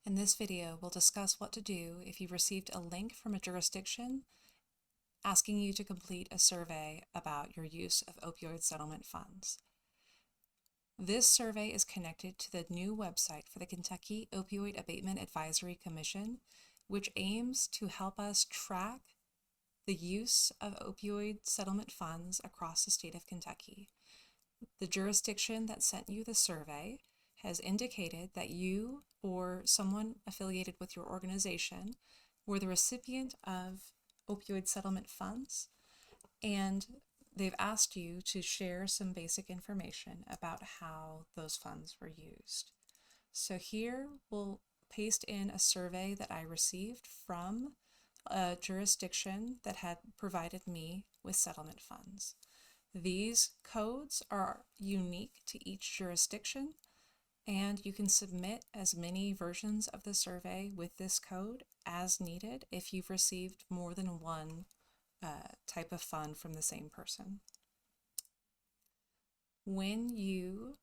In this video, we'll discuss what to do if you've received a link from a jurisdiction asking you to complete a survey about your use of opioid settlement funds. This survey is connected to the new website for the Kentucky Opioid Abatement Advisory Commission, which aims to help us track the use of opioid settlement funds across the state of Kentucky. The jurisdiction that sent you the survey has indicated that you or someone affiliated with your organization were the recipient of opioid settlement funds, and they've asked you to share some basic information about how those funds were used. So here we'll paste in a survey that I received from a jurisdiction that had provided me with settlement funds. These codes are unique to each jurisdiction, and you can submit as many versions of the survey with this code as needed if you've received more than one type of fund from the same person. When you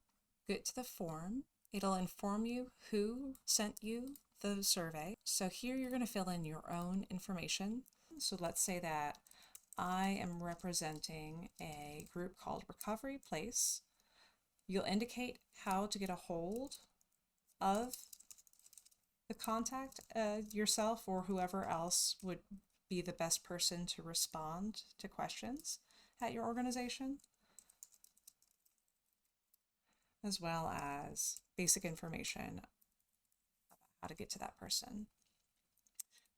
get to the form, it'll inform you who sent you the survey. So here you're going to fill in your own information. So let's say that I am representing a group called Recovery Place. You'll indicate how to get a hold of the contact yourself or whoever else would be the best person to respond to questions at your organization, as well as basic information about how to get to that person.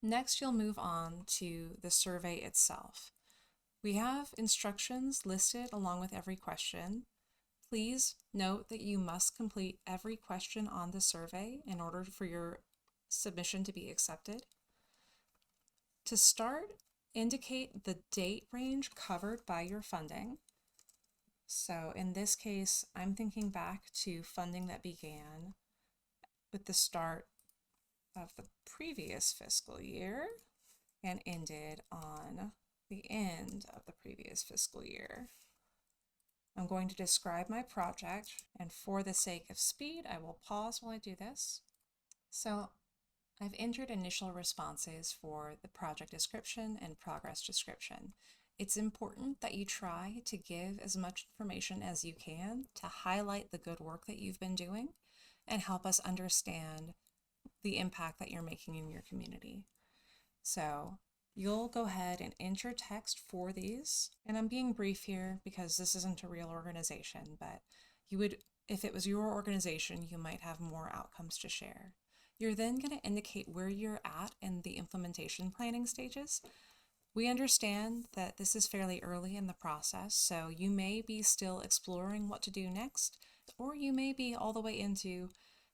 Next, you'll move on to the survey itself. We have instructions listed along with every question. Please note that you must complete every question on the survey in order for your submission to be accepted. To start, indicate the date range covered by your funding. So in this case, I'm thinking back to funding that began with the start of the previous fiscal year and ended on the end of the previous fiscal year. I'm going to describe my project, and for the sake of speed, I will pause while I do this. So I've entered initial responses for the project description and progress description. It's important that you try to give as much information as you can to highlight the good work that you've been doing and help us understand the impact that you're making in your community. So you'll go ahead and enter text for these, and I'm being brief here because this isn't a real organization, but you would, if it was your organization, you might have more outcomes to share. You're then going to indicate where you're at in the implementation planning stages. We understand that this is fairly early in the process, so you may be still exploring what to do next, or you may be all the way into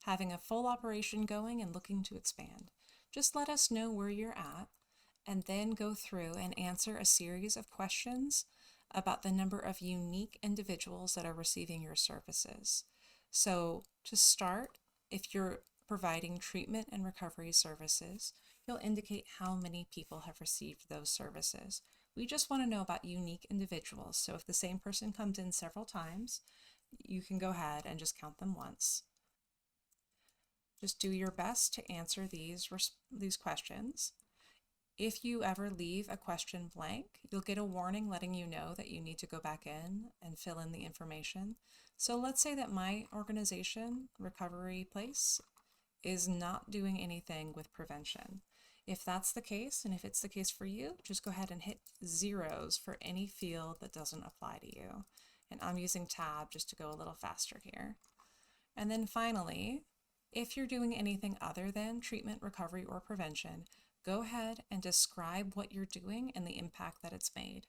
having a full operation going and looking to expand. Just let us know where you're at, and then go through and answer a series of questions about the number of unique individuals that are receiving your services. So to start, if you're providing treatment and recovery services, you'll indicate how many people have received those services. We just want to know about unique individuals. So if the same person comes in several times, you can go ahead and just count them once. Just do your best to answer these questions. If you ever leave a question blank, you'll get a warning letting you know that you need to go back in and fill in the information. So let's say that my organization, Recovery Place, is not doing anything with prevention. If that's the case, and if it's the case for you, just go ahead and hit zeros for any field that doesn't apply to you. And I'm using tab just to go a little faster here. And then finally, if you're doing anything other than treatment, recovery, or prevention, go ahead and describe what you're doing and the impact that it's made.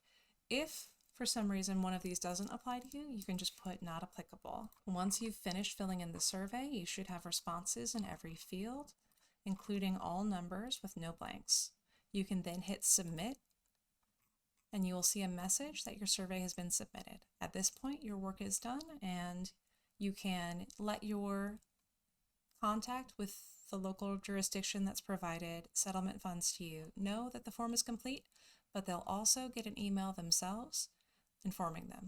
If for some reason one of these doesn't apply to you, you can just put not applicable. Once you've finished filling in the survey, you should have responses in every field, including all numbers with no blanks. You can then hit submit, and you will see a message that your survey has been submitted. At this point, your work is done, and you can let your contact with the local jurisdiction that's provided settlement funds to you know that the form is complete, but they'll also get an email themselves informing them.